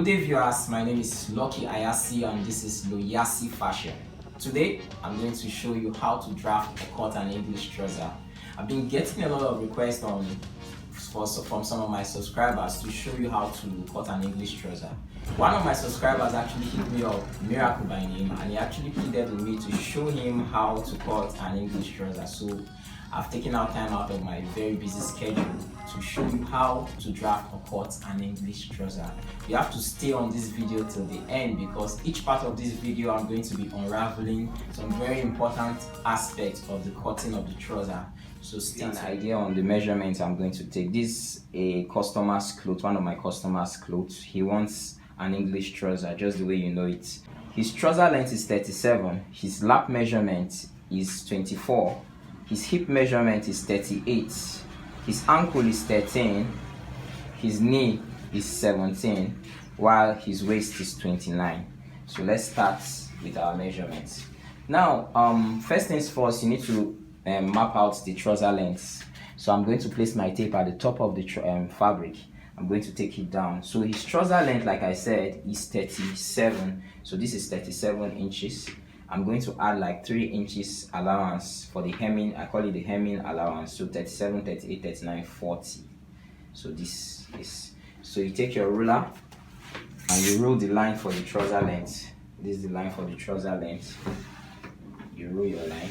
Good day viewers, my name is Lucky Ayasi and this is Loyasi Fashion. Today, I'm going to show you how to draft a cut and English trouser. I've been getting a lot of requests from some of my subscribers to show you how to cut an English trouser. One of my subscribers actually hit me up, Miracle by name, and he actually pleaded with me to show him how to cut an English trouser. So I've taken out time out of my very busy schedule to show you how to draft or cut an English trouser. You have to stay on this video till the end because each part of this video I'm going to be unraveling some very important aspects of the cutting of the trouser. So stay an idea on the measurements I'm going to take. This is a customer's clothes, one of my customers' clothes. He wants an English trouser just the way you know it. His trouser length is 37, his lap measurement is 24, his hip measurement is 38, his ankle is 13, his knee is 17, while his waist is 29. So let's start with our measurements. Now, first things first, you need to map out the trouser length. So I'm going to place my tape at the top of the fabric. I'm going to take it down. So his trouser length, like I said, is 37. So this is 37 inches. I'm going to add like 3 inches allowance for the hemming. I call it the hemming allowance. So 37, 38, 39, 40. So this is, so you take your ruler and you rule the line for the trouser length. This is the line for the trouser length. You rule your line.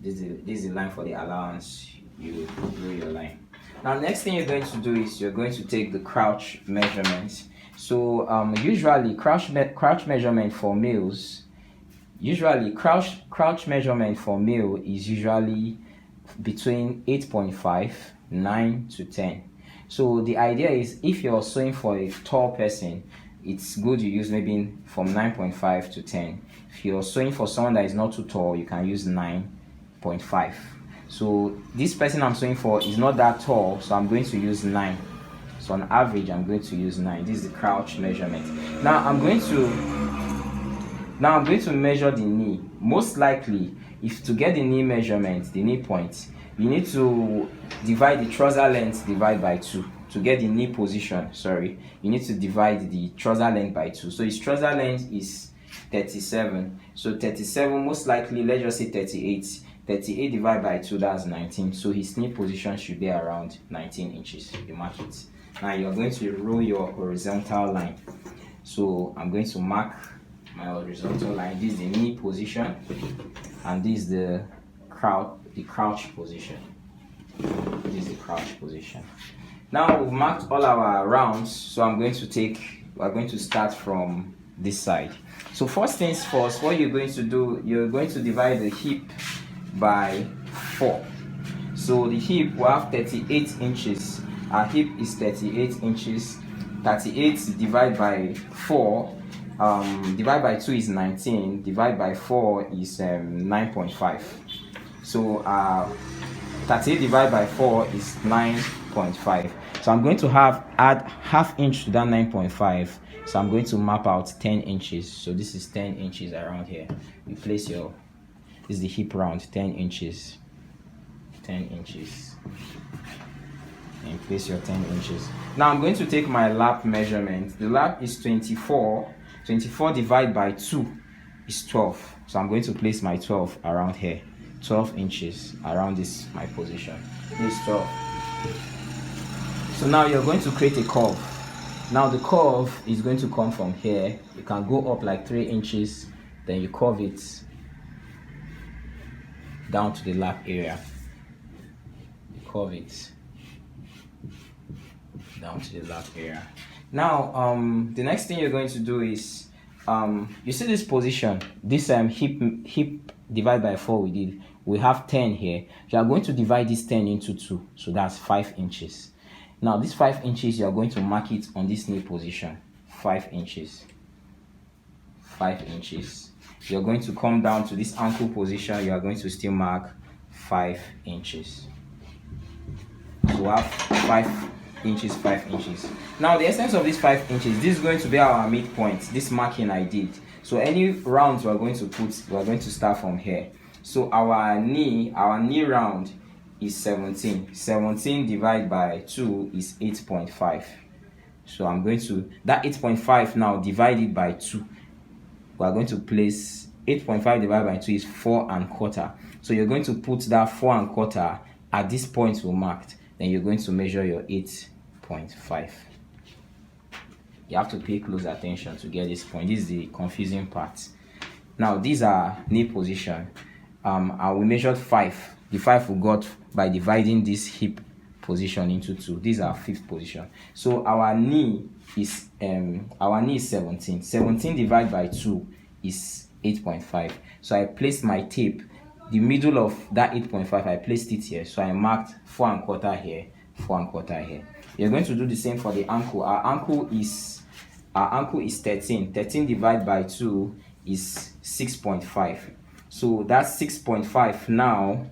This is the line for the allowance. You rule your line. Now, next thing you're going to do is you're going to take the crouch measurement. So usually crouch measurement for males. Usually crouch measurement for male is usually between 8.5, 9 to 10. So the idea is if you're sewing for a tall person, it's good you use maybe from 9.5 to 10. If you're sewing for someone that is not too tall, you can use 9.5. So this person I'm sewing for is not that tall, so I'm going to use 9. So on average, I'm going to use 9. This is the crouch measurement. Now I'm going to measure the knee. Most likely, if to get the knee measurement, the knee point, you need to divide the trouser length by 2. To get the knee position, sorry, you need to divide the trouser length by 2. So his trouser length is 37. So 37, most likely, let's just say 38. 38 divided by 2, that's 19. So his knee position should be around 19 inches. You mark it. Now you're going to rule your horizontal line. So I'm going to mark my horizontal line. This is the knee position, and this is the crouch position. This is the crouch position. Now we've marked all our rounds, so we're going to start from this side. So first things first, what you're going to do, you're going to divide the hip by 4. So the hip will have 38 inches. Our hip is 38 inches. 38 divided by 4, divided by 2 is 19, divided by 4 is 9.5. So 38 divided by 4 is 9.5. So I'm going to add half inch to that 9.5. So I'm going to map out 10 inches. So this is 10 inches around here. You place your, this is the hip round, 10 inches. 10 inches. And place your 10 inches. Now I'm going to take my lap measurement. The lap is 24. 24 divided by 2 is 12. So I'm going to place my 12 around here. 12 inches around this, my position. This is 12. So now you're going to create a curve. Now the curve is going to come from here. You can go up like 3 inches, then you curve it down to the lap area. You curve it down to the lap area. Now the next thing you're going to do is you see this position, this hip divided by 4 we did, we have 10 here. You are going to divide this 10 into 2, so that's 5 inches. Now this 5 inches, you are going to mark it on this knee position, 5 inches. 5 inches. You're going to come down to this ankle position, you are going to still mark 5 inches. So we have 5 inches, 5 inches. Now the essence of this 5 inches, this is going to be our midpoint, this marking I did. So any rounds we are going to put, we are going to start from here. So our knee round is 17. 17 divided by 2 is 8.5. So I'm going to, that 8.5 now divided by 2. We are going to place 8.5 divided by 2 is 4¼ So you're going to put that 4¼ at this point we marked. Then you're going to measure your 8.5. You have to pay close attention to get this point. This is the confusing part. Now these are knee position. And we measured 5. The 5 we got by dividing this hip position into 2. These are 5th position. So our knee is 17. 17 divided by 2 is 8.5. So I placed my tape. The middle of that 8.5, I placed it here. So I marked 4¼ here, 4¼ here. You're going to do the same for the ankle. Our ankle is 13. 13 divided by 2 is 6.5. So that's 6.5 now.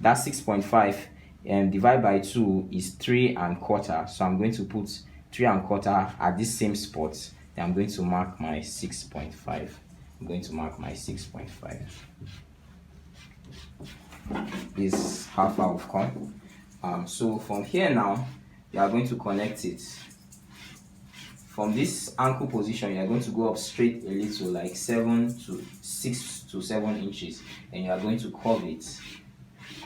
That 6.5 divided by 2 is 3¼ So I'm going to put 3¼ at this same spot. Then I'm going to mark my 6.5. I'm going to mark my 6.5. This is how far we've come. So from here now, you are going to connect it. From this ankle position, you are going to go up straight a little, like 6 to 7 inches, and you are going to curve it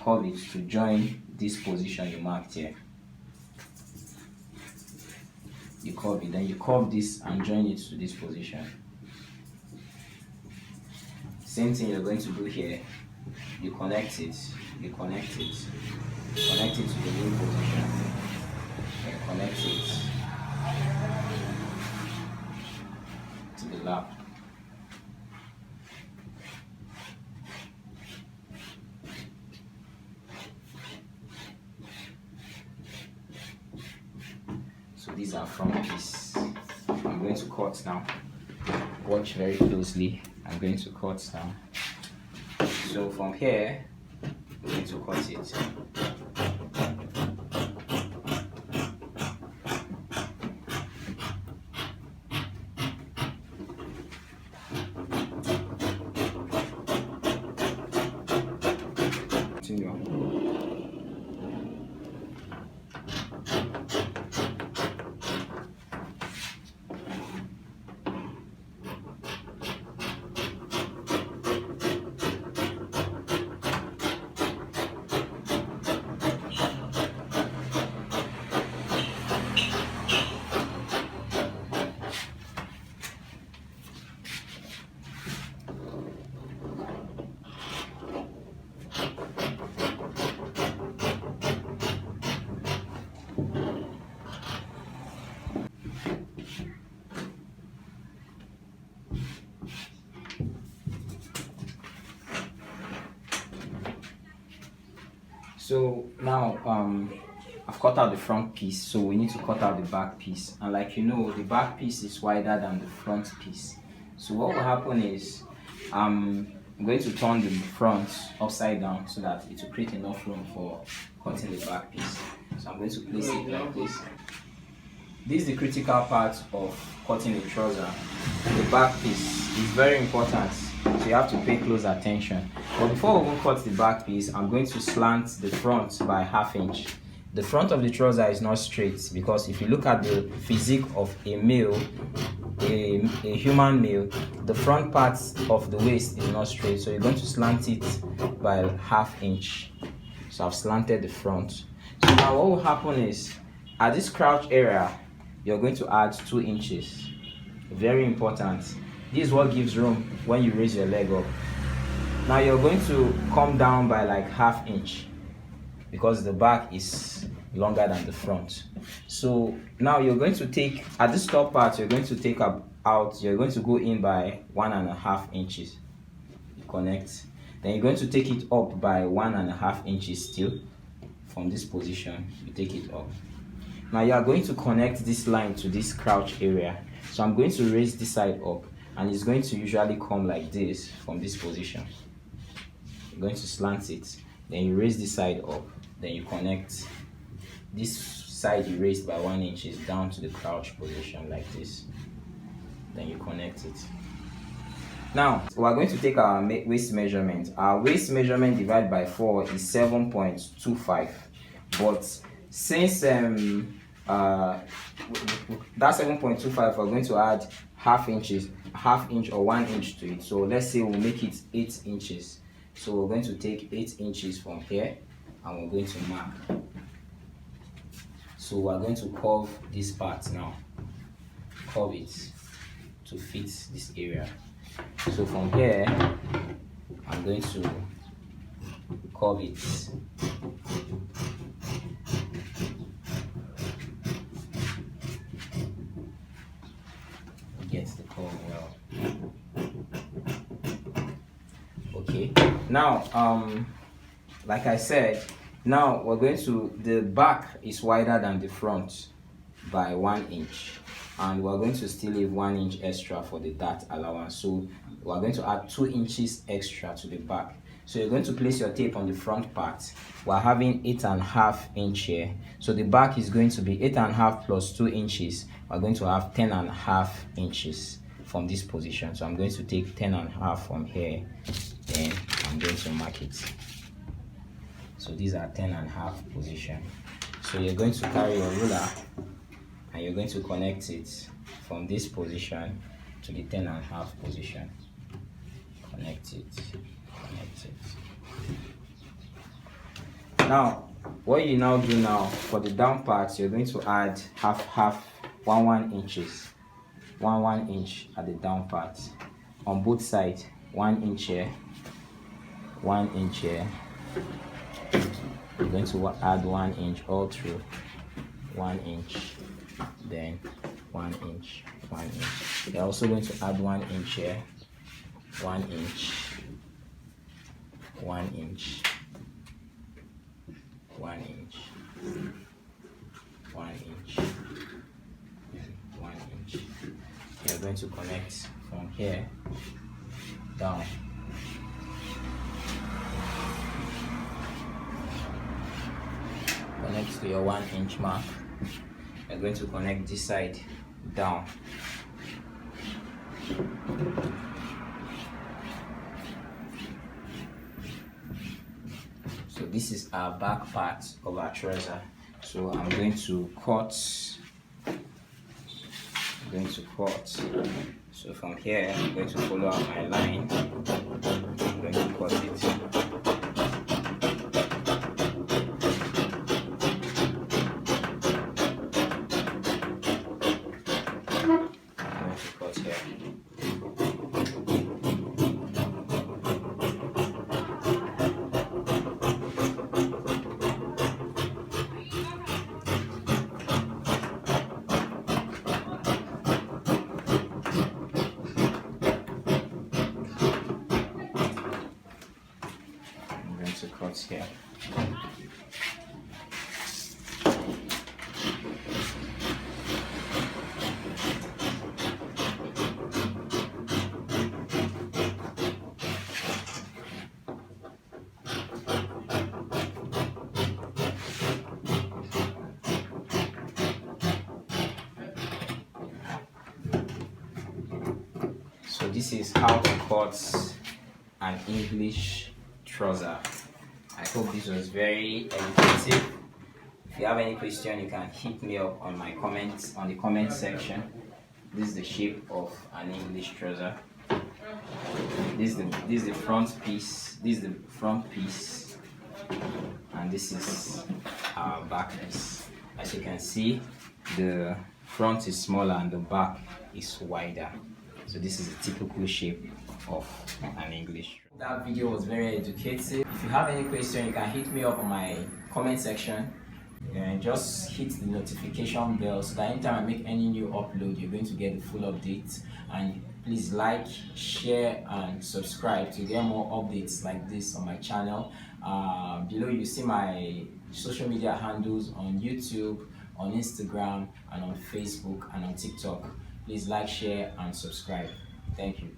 to join this position you marked here. You curve it, then you curve this and join it to this position. Same thing you're going to do here. You connect it to the new position, and connect it to the lap. So these are front piece. I'm going to cut now. Watch very closely. I'm going to cut now. So from here, we're going to cut it. Continue. So now I've cut out the front piece, so we need to cut out the back piece. And like you know, the back piece is wider than the front piece. So what will happen is I'm going to turn the front upside down so that it will create enough room for cutting the back piece. So I'm going to place it like this. This is the critical part of cutting a trouser. The back piece is very important, so you have to pay close attention. But before we even cut the back piece, I'm going to slant the front by ½ inch. The front of the trouser is not straight because if you look at the physique of a male, a human male, the front part of the waist is not straight, so you're going to slant it by ½ inch. So I've slanted the front. So now what will happen is, at this crouch area, you're going to add 2 inches. Very important. This is what gives room when you raise your leg up. Now you're going to come down by like ½ inch because the back is longer than the front. So now you're going to take, at this top part, you're going to take out, you're going to go in by 1½ inches. Connect. Then you're going to take it up by 1½ inches still. From this position, you take it up. Now you are going to connect this line to this crouch area. So I'm going to raise this side up, and it's going to usually come like this from this position. You're going to slant it, then you raise this side up, then you connect this side you raised by 1 inch down to the crouch position like this. Then you connect it. Now we are going to take our waist measurement. Our waist measurement divided by 4 is 7.25. But since that 7.25, we're going to add half inch or 1 inch to it. So let's say we'll make it 8 inches. So we're going to take 8 inches from here and we're going to mark. So we're going to curve this part now, curve it to fit this area. So from here I'm going to curve it. Get the curve well. Okay, now like I said, now we're going to, the back is wider than the front by 1 inch, and we're going to still leave 1 inch extra for the dart allowance. So we're going to add 2 inches extra to the back. So you're going to place your tape on the front part. We're having 8.5 inch here, so the back is going to be 8.5 plus 2 inches. We're going to have 10.5 inches from this position. So I'm going to take 10.5 from here, then I'm going to mark it. So these are 10.5 position. So you're going to carry your ruler and you're going to connect it from this position to the 10.5 position. Connect it, connect it. Now what you now do now for the down part, you're going to add half 1 inches, 1 inch at the down part on both sides. 1 inch here, 1 inch here. You're going to add 1 inch all through, 1 inch, then 1 inch, 1 inch. You're also going to add 1 inch here, 1 inch, 1 inch, 1 inch, 1 inch, and 1 inch. You're going to connect from here down. Connect to your 1 inch mark. You're going to connect this side down. So this is our back part of our trouser. So I'm going to cut. So from here I'm going to follow up my line. I'm going to cut it. To cut here. So this is how to cut an English trouser. I hope this was very educative. If you have any question, you can hit me up on my comments on the comment section. This is the shape of an English trouser. This is the front piece. This is the front piece, and this is our back piece. As you can see, the front is smaller and the back is wider. So this is a typical shape of an English. That video was very educative. If you have any question, you can hit me up on my comment section and just hit the notification bell so that anytime I make any new upload, you're going to get the full updates. And please like, share and subscribe to get more updates like this on my channel. Below you see my social media handles on YouTube, on Instagram and on Facebook and on TikTok. Please like, share and subscribe. Thank you.